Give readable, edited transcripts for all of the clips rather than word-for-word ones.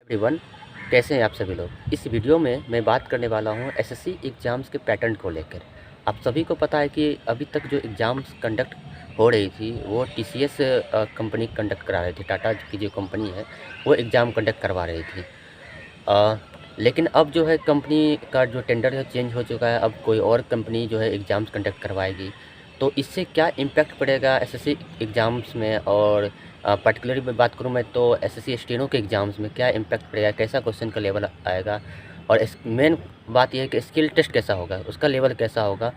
Everyone, कैसे हैं आप सभी लोग। इस वीडियो में मैं बात करने वाला हूं एसएससी एग्ज़ाम्स के पैटर्न को लेकर। आप सभी को पता है कि अभी तक जो एग्ज़ाम्स कंडक्ट हो रही थी वो टीसीएस कंपनी कंडक्ट करा रही थी। टाटा की जो कंपनी है वो एग्ज़ाम कंडक्ट करवा रही थी। अ, लेकिन अब जो है कंपनी का जो टेंडर है चेंज हो चुका है। अब कोई और कंपनी जो है एग्ज़ाम्स कंडक्ट करवाएगी। तो इससे क्या इम्पैक्ट पड़ेगा एसएससी एग्ज़ाम्स में, और पर्टिकुलरली मैं बात करूँ मैं तो एसएससी स्टेनो के एग्ज़ाम्स में क्या इम्पैक्ट पड़ेगा, कैसा क्वेश्चन का लेवल आएगा, और इस मेन बात यह है कि स्किल टेस्ट कैसा होगा, उसका लेवल कैसा होगा।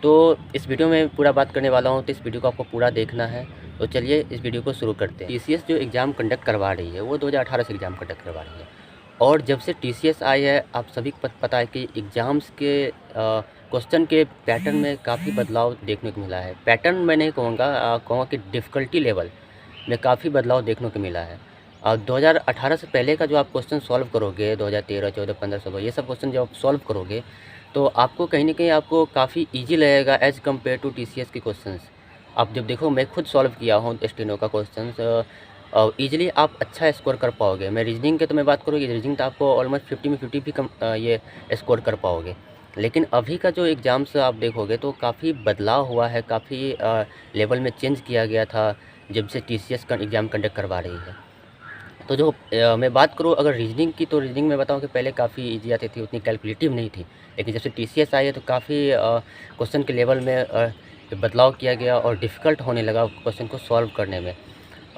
तो इस वीडियो में पूरा बात करने वाला हूँ, तो इस वीडियो को आपको पूरा देखना है। तो चलिए इस वीडियो को शुरू करते हैं। टीसीएस जो एग्ज़ाम कंडक्ट करवा रही है वो 2018 से एग्ज़ाम कंडक्ट करवा रही है। और जब से टीसीएस आई है आप सभी को पता है कि एग्ज़ाम्स के क्वेश्चन के पैटर्न में काफ़ी बदलाव देखने को मिला है। पैटर्न मैं नहीं कहूँगा, कहूँगा कि डिफ़िकल्टी लेवल में काफ़ी बदलाव देखने को मिला है। 2018 से पहले का जो आप क्वेश्चन सॉल्व करोगे, 2013, 14, 15, 16 ये सब क्वेश्चन जब आप सॉल्व करोगे तो आपको कहीं न कहीं आपको काफ़ी ईज़ी लगेगा एज़ कम्पेयर टू टीसीएस के क्वेश्चंस। आप जब देखो, मैं खुद सॉल्व किया हूँ स्टेनो का क्वेश्चंस, ईज़िली आप अच्छा स्कोर कर पाओगे। मैं रीजनिंग की तो मैं बात करूँ, रीजनिंग तो आपको ऑलमोस्ट 50 में 50 भी ये स्कोर कर पाओगे। लेकिन अभी का जो एग्ज़ाम्स आप देखोगे तो काफ़ी बदलाव हुआ है, काफ़ी लेवल में चेंज किया गया था जब से टीसीएस का एग्ज़ाम कंडक्ट करवा रही है। तो जो मैं बात करूँ अगर रीजनिंग की, तो रीजनिंग में बताऊँ कि पहले काफ़ी ईज़ी आती थी, उतनी कैलकुलेटिव नहीं थी। लेकिन जब से टीसीएस आई है तो काफ़ी क्वेश्चन के लेवल में बदलाव किया गया और डिफ़िकल्ट होने लगा क्वेश्चन को सॉल्व करने में।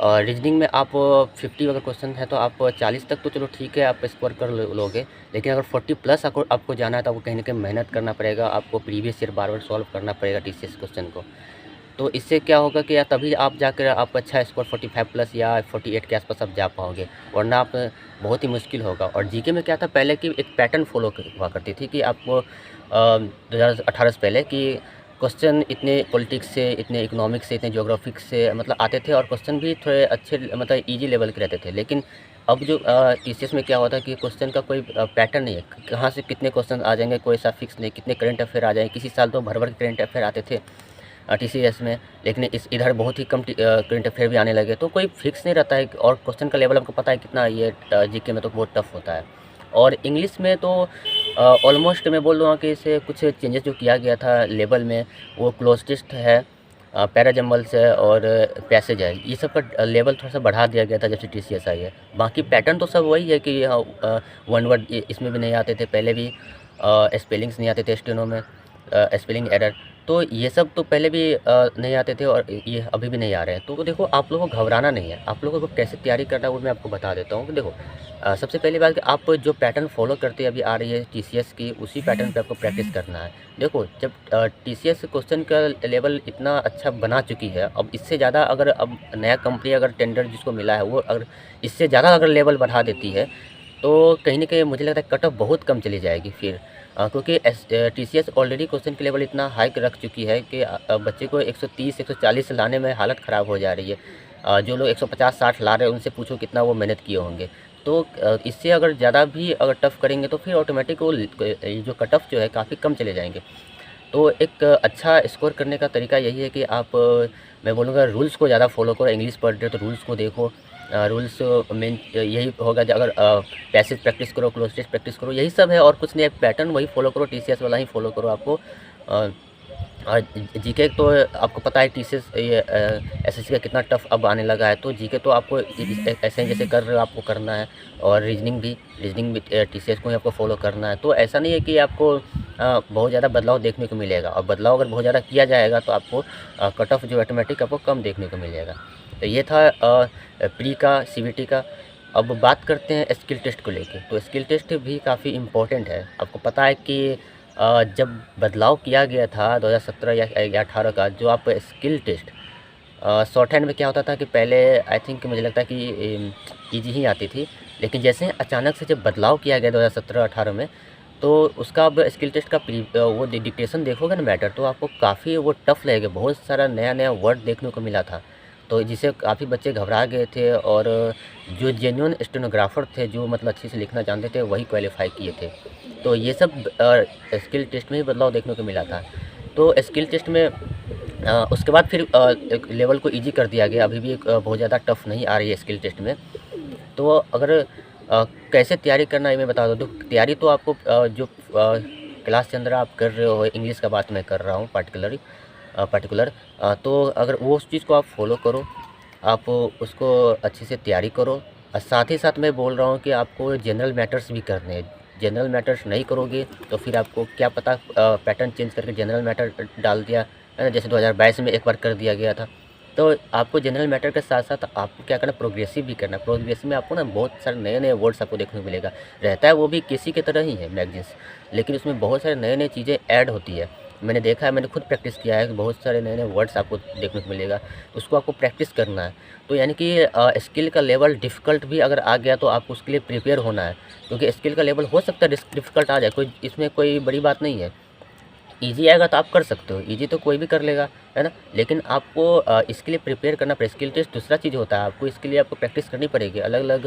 रीजनिंग में आप 50 अगर क्वेश्चन है तो आप 40 तक तो चलो ठीक है, आप स्कोर कर लोगे। लेकिन अगर 40 प्लस आपको जाना है तो आपको कहीं न कहीं मेहनत करना पड़ेगा, आपको प्रीवियस ईयर बार-बार सॉल्व करना पड़ेगा टीसीएस क्वेश्चन को। तो इससे क्या होगा कि या तभी आप जाकर आप अच्छा स्कोर 45 प्लस या 48 के आसपास आप जा पाओगे, वरना आप बहुत ही मुश्किल होगा। और जीके में क्या था पहले कि एक पैटर्न फॉलो हुआ करती थी कि आपको 2018 से पहले कि क्वेश्चन इतने पॉलिटिक्स से, इतने इकोनॉमिक्स से, इतने ज्योग्राफिक्स से मतलब आते थे, और क्वेश्चन भी थोड़े अच्छे मतलब ईजी लेवल के रहते थे। लेकिन अब जो टीसीएस में क्या होता है कि क्वेश्चन का कोई पैटर्न नहीं है, कहाँ से कितने क्वेश्चन आ जाएंगे कोई ऐसा फिक्स नहीं, कितने करंट अफेयर आ जाएंगे। किसी साल तो भर भर के करंट अफेयर आते थे टीसीएस में, लेकिन इस इधर बहुत ही कम करंट अफेयर भी आने लगे, तो कोई फिक्स नहीं रहता है। और क्वेश्चन का लेवल आपको पता है कितना, ये जीके में तो बहुत टफ होता है। और इंग्लिश में तो ऑलमोस्ट मैं बोल दूँगा कि इसे कुछ चेंजेस जो किया गया था लेवल में, वो क्लोज टेस्ट है, पैराजम्बल्स है और पैसेज है, ये सब का लेवल थोड़ा सा बढ़ा दिया गया था जब से टीसीएस आई है। बाकी पैटर्न तो सब वही है कि वन वर्ड इसमें भी नहीं आते थे पहले भी, स्पेलिंग्स नहीं आते थे स्टेनो में, स्पेलिंग एरर, तो ये सब तो पहले भी नहीं आते थे और ये अभी भी नहीं आ रहे हैं। तो देखो, आप लोगों को घबराना नहीं है, आप लोगों को कैसे तैयारी करना है वो मैं आपको बता देता हूँ। कि देखो, सबसे पहली बात कि आप जो पैटर्न फॉलो करते अभी आ रही है टीसीएस की, उसी पैटर्न पे आपको प्रैक्टिस करना है। देखो, जब टीसीएस क्वेश्चन का लेवल इतना अच्छा बना चुकी है, अब इससे ज़्यादा अगर अब नया कंपनी अगर टेंडर जिसको मिला है वो अगर इससे ज़्यादा अगर लेवल बढ़ा देती है तो कहीं न कहीं मुझे लगता है कट ऑफ बहुत कम चली जाएगी फिर। क्योंकि टीसीएस ऑलरेडी क्वेश्चन के लेवल इतना हाई रख चुकी है कि बच्चे को 130 140 लाने में हालत ख़राब हो जा रही है। जो लोग 150-60 ला रहे हैं उनसे पूछो कितना वो मेहनत किए होंगे। तो इससे अगर ज़्यादा भी अगर टफ़ करेंगे तो फिर ऑटोमेटिक वो ये जो कट ऑफ जो है काफ़ी कम चले जाएँगे। तो एक अच्छा स्कोर करने का तरीका यही है कि आप मैं बोलूँगा रूल्स को ज़्यादा फॉलो करो। इंग्लिश पढ़ रहे हो तो रूल्स को देखो। रूल्स मेन यही होगा कि अगर पैसेज प्रैक्टिस करो, क्लोज टेस्ट प्रैक्टिस करो, यही सब है और कुछ नहीं है। पैटर्न वही फॉलो करो, टीसीएस वाला ही फॉलो करो आपको। अ, जीके तो आपको पता है टीसीएस ये एसएससी का कितना टफ अब आने लगा है, तो जीके तो आपको ऐसे जैसे कर रहे हो आपको करना है। और रीजनिंग भी टीसीएस को ही आपको फॉलो करना है। तो ऐसा नहीं है कि आपको बहुत ज़्यादा बदलाव देखने को मिलेगा, और बदलाव अगर बहुत ज़्यादा किया जाएगा तो आपको कट ऑफ जो ऑटोमेटिक आपको कम देखने को मिलेगा। तो ये था प्री का, सीबीटी का। अब बात करते हैं स्किल टेस्ट को लेके। तो स्किल टेस्ट भी काफ़ी इम्पोर्टेंट है। आपको पता है कि जब बदलाव किया गया था 2017 या 18 का, जो आप स्किल टेस्ट शॉर्ट हैंड में क्या होता था कि पहले आई थिंक मुझे लगता है कि ईजी ही आती थी। लेकिन जैसे अचानक से जब बदलाव किया गया 2017-18 में, तो उसका अब स्किल टेस्ट का वो डिक्टेशन देखोगे ना मैटर, तो आपको काफ़ी वो टफ लगेगा। बहुत सारा नया वर्ड देखने को मिला था, तो जिससे काफ़ी बच्चे घबरा गए थे। और जो जेन्युइन स्टेनोग्राफर थे, जो मतलब अच्छे से लिखना जानते थे, वही क्वालिफ़ाई किए थे। तो ये सब स्किल टेस्ट में ही बदलाव देखने को मिला था। तो स्किल टेस्ट में उसके बाद फिर एक लेवल को ईज़ी कर दिया गया। अभी भी एक बहुत ज़्यादा टफ नहीं आ रही है स्किल टेस्ट में। तो अगर कैसे तैयारी करना है मैं बता दूँ। तो तैयारी तो आपको जो क्लास के अंदर आप कर रहे हो, इंग्लिश का बात मैं कर रहा हूँ पर्टिकुलर, तो अगर वो उस चीज़ को आप फॉलो करो, आप उसको अच्छे से तैयारी करो। और साथ ही साथ मैं बोल रहा हूँ कि आपको जनरल मैटर्स भी करने हैं। जनरल मैटर्स नहीं करोगे तो फिर आपको क्या पता पैटर्न चेंज करके जनरल मैटर डाल दिया है ना, जैसे 2022 में एक बार कर दिया गया था। तो आपको जनरल मैटर के साथ साथ आपको क्या करना, प्रोग्रेसिव भी करना। प्रोग्रेसिव में आपको ना बहुत सारे नए-नए वर्ड्स आपको देखने को मिलेगा। रहता है वो भी किसी की तरह ही है मैगज़ीन्स, लेकिन उसमें बहुत सारे नए-नए चीज़ें ऐड होती है। मैंने देखा है, मैंने खुद प्रैक्टिस किया है कि बहुत सारे नए-नए वर्ड्स आपको देखने को मिलेगा, उसको आपको प्रैक्टिस करना है। तो यानी कि स्किल का लेवल डिफ़िकल्ट भी अगर आ गया तो आपको उसके लिए प्रिपेयर होना है, क्योंकि स्किल का लेवल हो सकता है डिफ़िकल्ट आ जाए, कोई इसमें कोई बड़ी बात नहीं है। ईज़ी आएगा तो आप कर सकते हो, ईज़ी तो कोई भी कर लेगा, है ना? लेकिन आपको इसके लिए प्रिपेयर करना पड़ेगा। स्किल टेस्ट दूसरा चीज़ होता है, आपको इसके लिए आपको प्रैक्टिस करनी पड़ेगी, अलग-अलग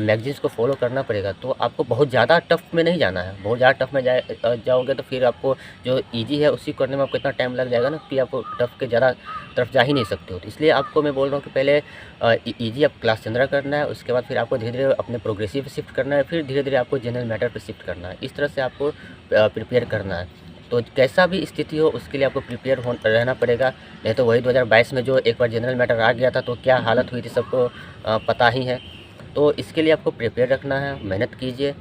मैगज़ीन्स को फ़ॉलो करना पड़ेगा। तो आपको बहुत ज़्यादा टफ़ में नहीं जाना है, बहुत ज़्यादा टफ़ में जाओगे तो फिर आपको जो ईज़ी है उसी करने में आपको इतना टाइम लग जाएगा ना कि आप टफ़ के ज़्यादा तरफ जा ही नहीं सकते हो। तो इसलिए आपको मैं बोल रहा हूँ कि पहले ईज़ी आप क्लास 15 करना है, उसके बाद फिर आपको धीरे-धीरे अपने प्रोग्रेसिव पे शिफ्ट करना है, फिर धीरे-धीरे आपको जनरल मैटर पे शिफ्ट करना है। इस तरह से आपको प्रिपेयर करना है। तो कैसा भी स्थिति हो उसके लिए आपको प्रिपेयर हो रहना पड़ेगा, नहीं तो वही 2022 में जो एक बार जनरल मैटर आ गया था तो क्या हालत हुई थी सबको पता ही है। तो इसके लिए आपको प्रिपेयर रखना है, मेहनत कीजिए।